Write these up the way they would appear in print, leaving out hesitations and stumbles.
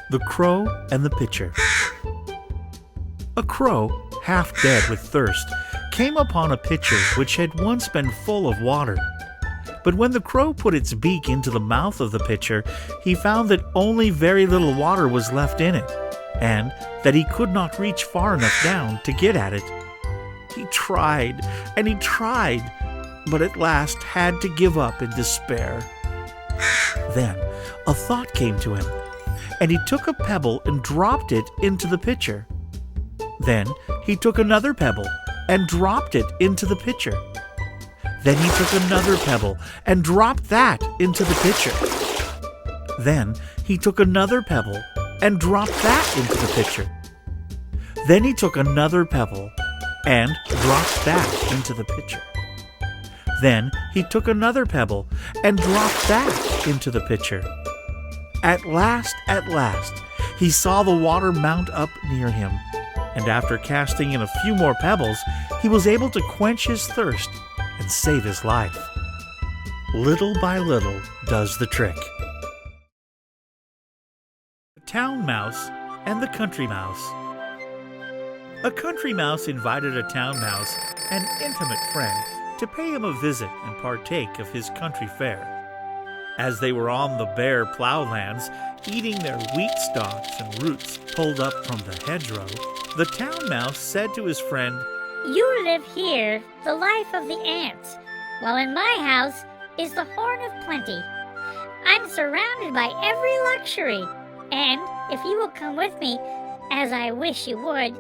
The Crow and the Pitcher. A crow, half dead with thirst, came upon a pitcher which had once been full of water. But when the crow put its beak into the mouth of the pitcher, he found that only very little water was left in it, and that he could not reach far enough down to get at it. He tried and he tried, but at last had to give up in despair. Then a thought came to him, and he took a pebble and dropped it into the pitcher. Then he took another pebble and dropped it into the pitcher. Then he took another pebble and dropped that into the pitcher. Then he took another pebble and dropped that into the pitcher. Then he took another pebble and dropped that into the pitcher. Then he took another pebble and dropped that into the pitcher. At last, he saw the water mount up near him, and after casting in a few more pebbles, he was able to quench his thirst and save his life. Little by little does the trick. The Town Mouse and the Country Mouse. A country mouse invited a town mouse, an intimate friend, to pay him a visit and partake of his country fare. As they were on the bare plowlands, eating their wheat stalks and roots pulled up from the hedgerow, the town mouse said to his friend, "You live here, the life of the ants, while in my house is the horn of plenty. I'm surrounded by every luxury, and if you will come with me, as I wish you would,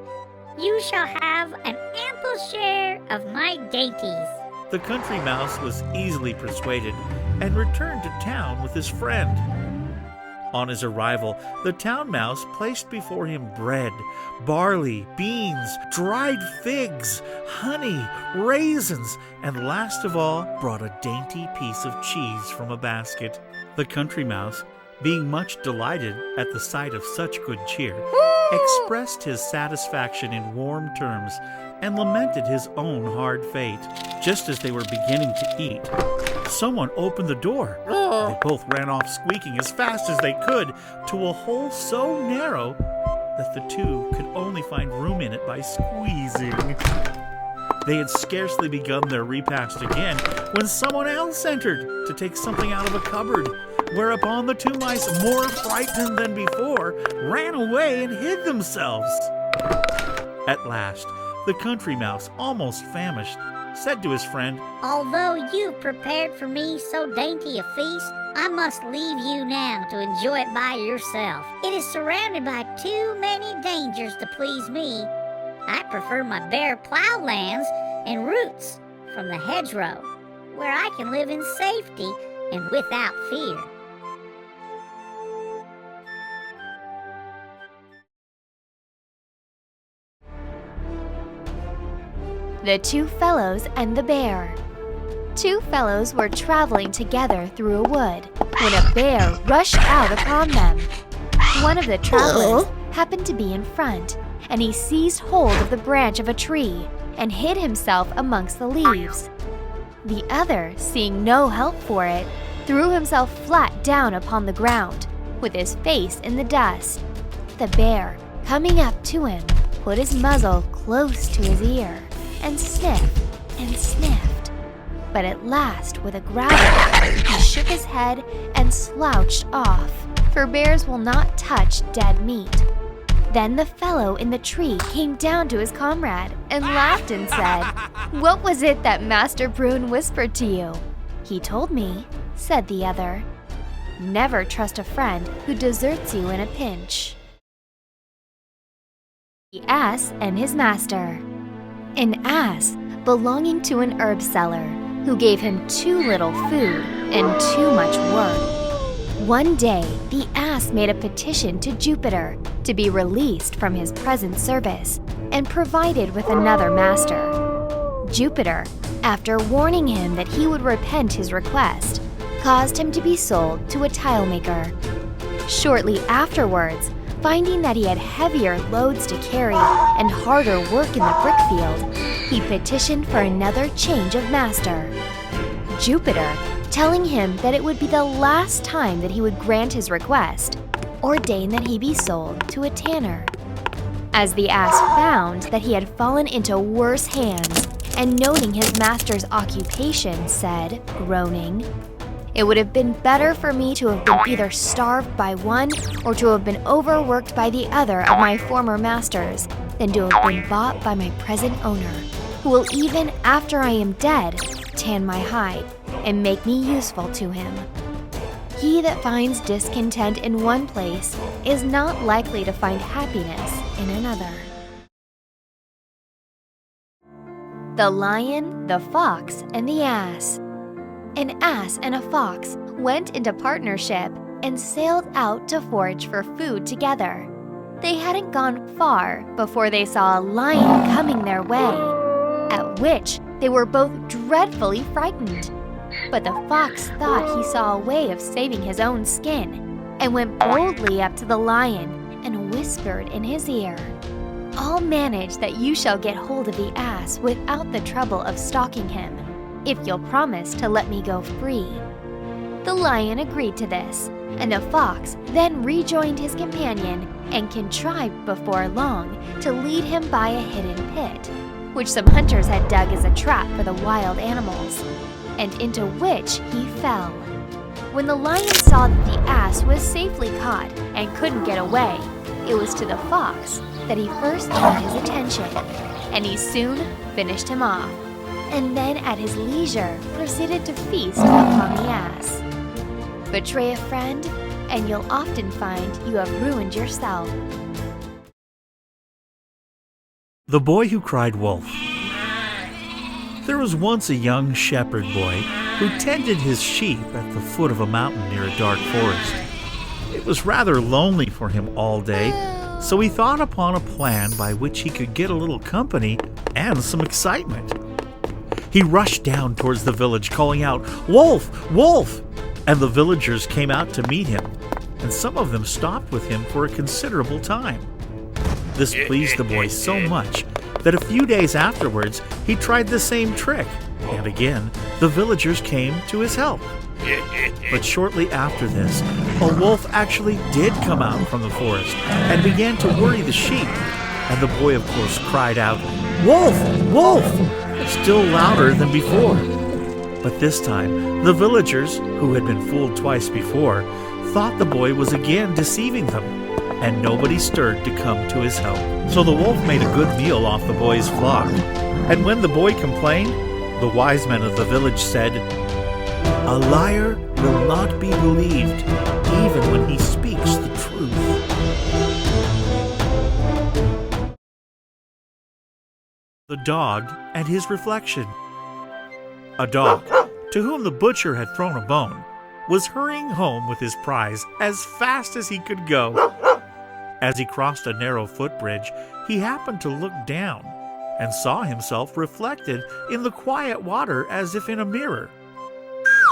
you shall have an ample share of my dainties." The country mouse was easily persuaded and returned to town with his friend. On his arrival, the town mouse placed before him bread, barley, beans, dried figs, honey, raisins, and last of all brought a dainty piece of cheese from a basket. The country mouse, being much delighted at the sight of such good cheer, expressed his satisfaction in warm terms and lamented his own hard fate. Just as they were beginning to eat, someone opened the door. They both ran off squeaking as fast as they could to a hole so narrow that the two could only find room in it by squeezing. They had scarcely begun their repast again when someone else entered to take something out of a cupboard, whereupon the two mice, more frightened than before, ran away and hid themselves. At last, the country mouse, almost famished, said to his friend, "Although you prepared for me so dainty a feast, I must leave you now to enjoy it by yourself. It is surrounded by too many dangers to please me. I prefer my bare plowlands and roots from the hedgerow, where I can live in safety and without fear." The Two Fellows and the Bear. Two fellows were traveling together through a wood when a bear rushed out upon them. One of the travelers happened to be in front, and he seized hold of the branch of a tree and hid himself amongst the leaves. The other, seeing no help for it, threw himself flat down upon the ground, with his face in the dust. The bear, coming up to him, put his muzzle close to his ear and sniffed and sniffed. But at last, with a growl, he shook his head and slouched off, for bears will not touch dead meat. Then the fellow in the tree came down to his comrade and laughed and said, "What was it that Master Prune whispered to you?" "He told me," said the other, "never trust a friend who deserts you in a pinch." The Ass and His Master. An ass belonging to an herb seller, who gave him too little food and too much work. One day, the ass made a petition to Jupiter to be released from his present service and provided with another master. Jupiter, after warning him that he would repent his request, caused him to be sold to a tilemaker. Shortly afterwards, finding that he had heavier loads to carry and harder work in the brick field, he petitioned for another change of master. Jupiter, telling him that it would be the last time that he would grant his request, ordained that he be sold to a tanner. As the ass found that he had fallen into worse hands, and noting his master's occupation, said, groaning, "It would have been better for me to have been either starved by one or to have been overworked by the other of my former masters than to have been bought by my present owner, who will even after I am dead tan my hide and make me useful to him. He that finds discontent in one place is not likely to find happiness in another." The Lion, the Fox, and the Ass. An ass and a fox went into partnership and sailed out to forage for food together. They hadn't gone far before they saw a lion coming their way, at which they were both dreadfully frightened. But the fox thought he saw a way of saving his own skin, and went boldly up to the lion and whispered in his ear, "I'll manage that you shall get hold of the ass without the trouble of stalking him, if you'll promise to let me go free." The lion agreed to this, and the fox then rejoined his companion and contrived before long to lead him by a hidden pit, which some hunters had dug as a trap for the wild animals, and into which he fell. When the lion saw that the ass was safely caught and couldn't get away, it was to the fox that he first turned his attention, and he soon finished him off, and then at his leisure proceeded to feast upon the ass. Betray a friend, and you'll often find you have ruined yourself. The Boy Who Cried Wolf. There was once a young shepherd boy who tended his sheep at the foot of a mountain near a dark forest. It was rather lonely for him all day, so he thought upon a plan by which he could get a little company and some excitement. He rushed down towards the village, calling out, "Wolf! Wolf!" And the villagers came out to meet him, and some of them stopped with him for a considerable time. This pleased the boy so much that a few days afterwards he tried the same trick, and again the villagers came to his help. But shortly after this, a wolf actually did come out from the forest and began to worry the sheep, and the boy of course cried out, "Wolf! Wolf!" still louder than before. But this time the villagers, who had been fooled twice before, thought the boy was again deceiving them, and nobody stirred to come to his help. So the wolf made a good meal off the boy's flock, and when the boy complained, the wise men of the village said, "A liar will not be believed, even when he speaks the truth." The Dog and His Reflection. A dog, to whom the butcher had thrown a bone, was hurrying home with his prize as fast as he could go. As he crossed a narrow footbridge, he happened to look down and saw himself reflected in the quiet water as if in a mirror.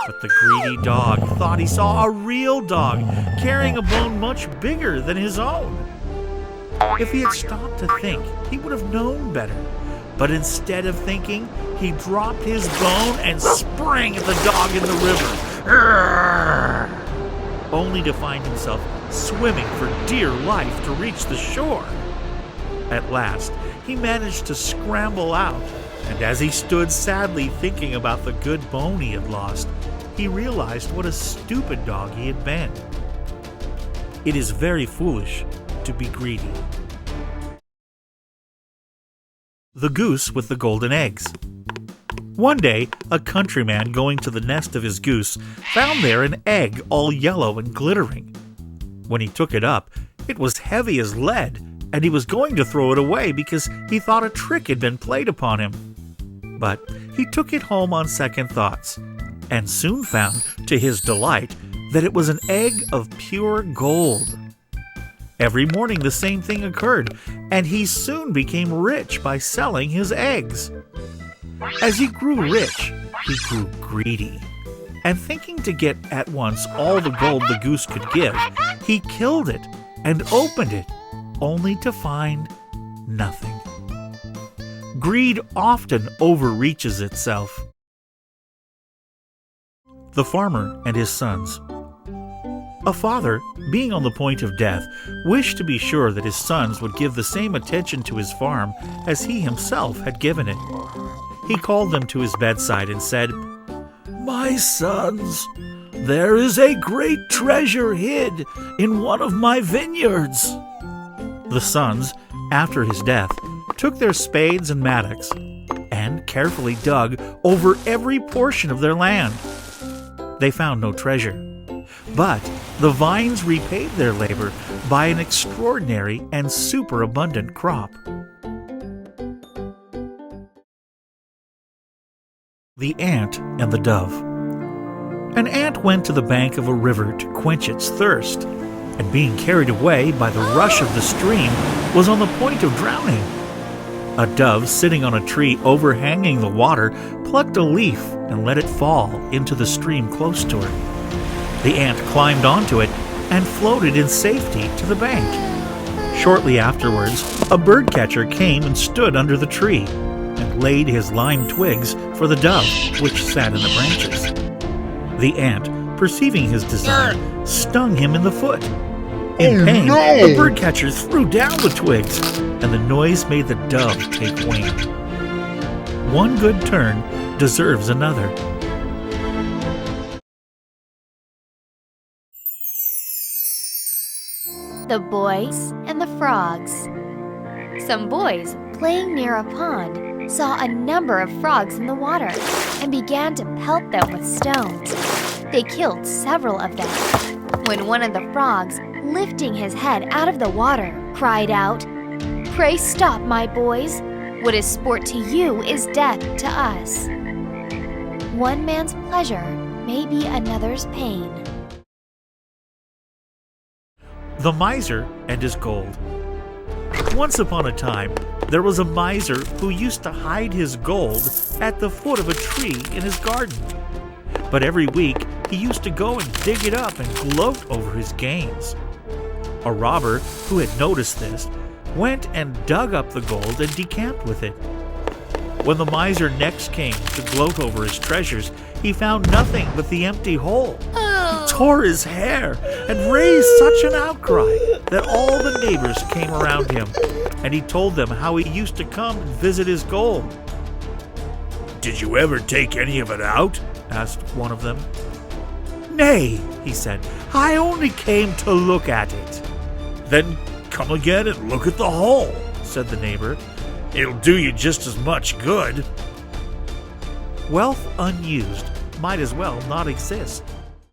But the greedy dog thought he saw a real dog carrying a bone much bigger than his own. If he had stopped to think, he would have known better. But instead of thinking, he dropped his bone and sprang at the dog in the river, only to find himself swimming for dear life to reach the shore. At last, he managed to scramble out, and as he stood sadly thinking about the good bone he had lost, he realized what a stupid dog he had been. It is very foolish to be greedy. The Goose with the Golden Eggs. One day, a countryman going to the nest of his goose found there an egg all yellow and glittering. When he took it up, it was heavy as lead, and he was going to throw it away because he thought a trick had been played upon him. But he took it home on second thoughts, and soon found, to his delight, that it was an egg of pure gold. Every morning the same thing occurred, and he soon became rich by selling his eggs. As he grew rich, he grew greedy, and thinking to get at once all the gold the goose could give, he killed it and opened it, only to find nothing. Greed often overreaches itself. The Farmer and His Sons. A father, being on the point of death, wished to be sure that his sons would give the same attention to his farm as he himself had given it. He called them to his bedside and said, "My sons, there is a great treasure hid in one of my vineyards." The sons, after his death, took their spades and mattocks and carefully dug over every portion of their land. They found no treasure, but the vines repaid their labor by an extraordinary and superabundant crop. The Ant and the Dove. An ant went to the bank of a river to quench its thirst, and being carried away by the rush of the stream, was on the point of drowning. A dove sitting on a tree overhanging the water plucked a leaf and let it fall into the stream close to her. The ant climbed onto it and floated in safety to the bank. Shortly afterwards, a birdcatcher came and stood under the tree and laid his lime twigs for the dove, which sat in the branches. The ant, perceiving his design, stung him in the foot. In pain, the birdcatcher threw down the twigs, and the noise made the dove take wing. One good turn deserves another. The Boys and the Frogs. Some boys playing near a pond saw a number of frogs in the water and began to pelt them with stones. They killed several of them, when one of the frogs, lifting his head out of the water, cried out, "Pray stop, my boys. What is sport to you is death to us." One man's pleasure may be another's pain. The Miser and His Gold. Once upon a time, there was a miser who used to hide his gold at the foot of a tree in his garden. But every week, he used to go and dig it up and gloat over his gains. A robber who had noticed this went and dug up the gold and decamped with it. When the miser next came to gloat over his treasures, he found nothing but the empty hole. He tore his hair and raised such an outcry that all the neighbors came around him, and he told them how he used to come and visit his gold. "Did you ever take any of it out?" asked one of them. "Nay," he said, "I only came to look at it." "Then come again and look at the hole," said the neighbor. "It'll do you just as much good." Wealth unused might as well not exist.